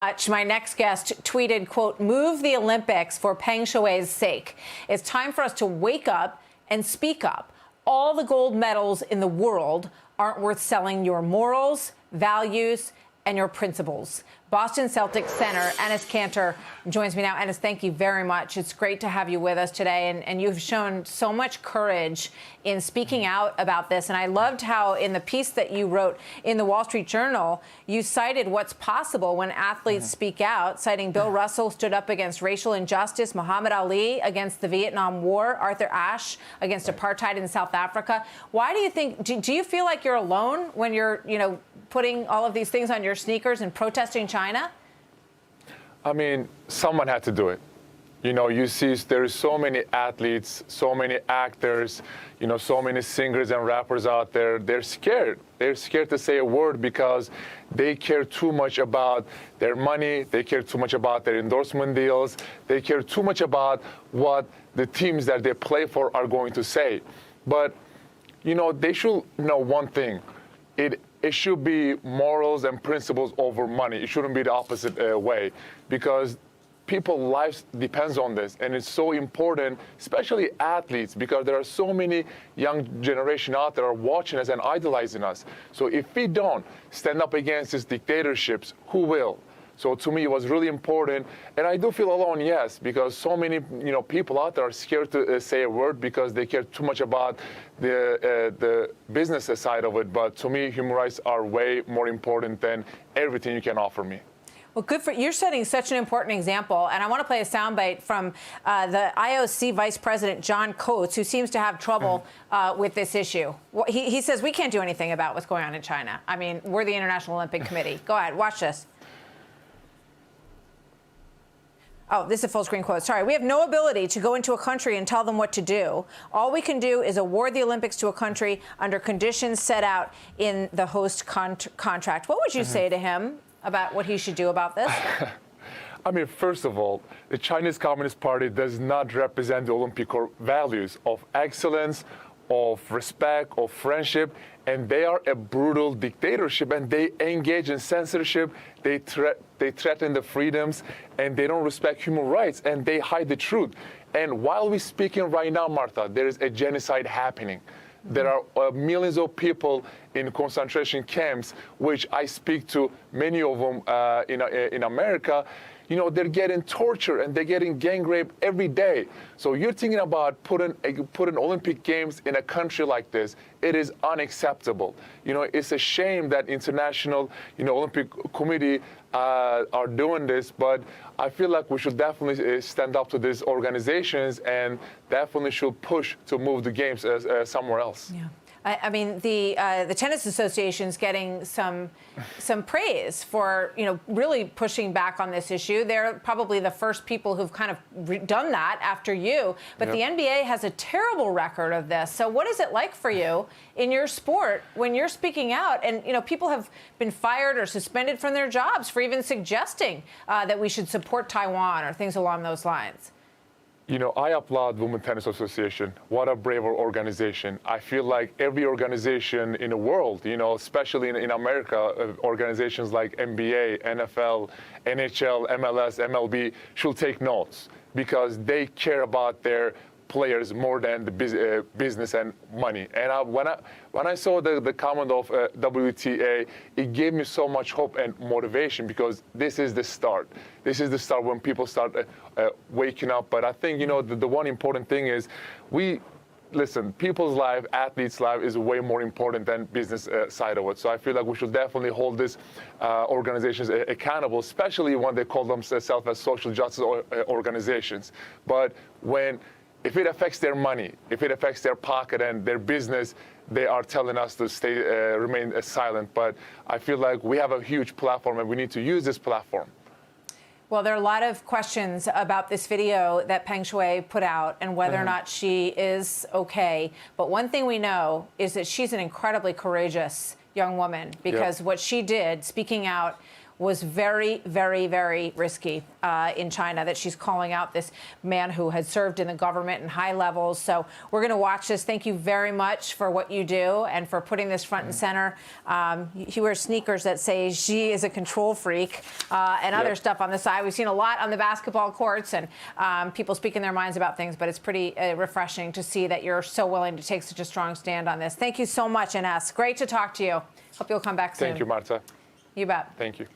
My next guest tweeted, quote, "Move the Olympics for Peng Shuai's sake. It's time for us to wake up and speak up. All the gold medals in the world aren't worth selling your morals, values, and your principles." Boston Celtics center Enes Kanter joins me now. Enes, thank you very much. It's great to have you with us today. And you've shown so much courage in speaking out about this. And I loved how in the piece that you wrote in the Wall Street Journal, you cited what's possible when athletes speak out, citing Bill Russell stood up against racial injustice, Muhammad Ali against the Vietnam War, Arthur Ashe against apartheid in South Africa. Why do you think, do you feel like you're alone when you're, putting all of these things on your sneakers and protesting China? I mean, someone had to do it. You see there's so many athletes, so many actors, so many singers and rappers out there. They're scared. They're scared to say a word because they care too much about their money. They care too much about their endorsement deals. They care too much about what the teams that they play for are going to say. But, they should know one thing. It should be morals and principles over money. It shouldn't be the opposite way, because people's lives depends on this, and it's so important, especially athletes, because there are so many young generation out there are watching us and idolizing us. So if we don't stand up against these dictatorships, who will? So to me, it was really important, and I do feel alone, yes, because so many people out there are scared to say a word because they care too much about the business side of it. But to me, human rights are way more important than everything you can offer me. Well, good for you're setting such an important example, and I want to play a soundbite from the IOC Vice President John Coates, who seems to have trouble with this issue. He says we can't do anything about what's going on in China. I mean, we're the International Olympic Committee. Go ahead, watch this. Oh, this is a full screen quote. Sorry. "We have no ability to go into a country and tell them what to do. All we can do is award the Olympics to a country under conditions set out in the host contract." What would you say to him about what he should do about this? I mean, first of all, the Chinese Communist Party does not represent the Olympic values of excellence, of respect, of friendship, and they are a brutal dictatorship, and they engage in censorship, they threaten the freedoms, and they don't respect human rights, and they hide the truth. And while we're speaking right now, Martha, there is a genocide happening. There are millions of people in concentration camps, which I speak to many of them in America. They're getting tortured and they're getting gang raped every day. So you're thinking about putting Olympic Games in a country like this. It is unacceptable. It's a shame that International Olympic Committee are doing this, but I feel like we should definitely stand up to these organizations and definitely should push to move the games somewhere else. Yeah. I mean, the Tennis Association's getting some praise for, really pushing back on this issue. They're probably the first people who've kind of done that after you. But the NBA has a terrible record of this. So what is it like for you in your sport when you're speaking out? And, people have been fired or suspended from their jobs for even suggesting that we should support Taiwan or things along those lines. I applaud Women's Tennis Association. What a brave organization. I feel like every organization in the world, especially in America, organizations like NBA, NFL, NHL, MLS, MLB should take notes because they care about their players more than the business and money. And when I saw the comment of WTA, it gave me so much hope and motivation because this is the start. This is the start when people start waking up. But I think, the one important thing is listen, people's life, athletes' life is way more important than business side of it. So I feel like we should definitely hold these organizations accountable, especially when they call themselves as social justice organizations. But if it affects their money, if it affects their pocket and their business, they are telling us to remain silent. But I feel like we have a huge platform and we need to use this platform. Well, there are a lot of questions about this video that Peng Shuai put out and whether or not she is okay. But one thing we know is that she's an incredibly courageous young woman because what she did, speaking out, was very, very, very risky in China, that she's calling out this man who had served in the government in high levels. So we're going to watch this. Thank you very much for what you do and for putting this front and center. He wears sneakers that say Xi is a control freak and other stuff on the side. We've seen a lot on the basketball courts and people speaking their minds about things, but it's pretty refreshing to see that you're so willing to take such a strong stand on this. Thank you so much, Enes. Great to talk to you. Hope you'll come back soon. Thank you, Marta. You bet. Thank you.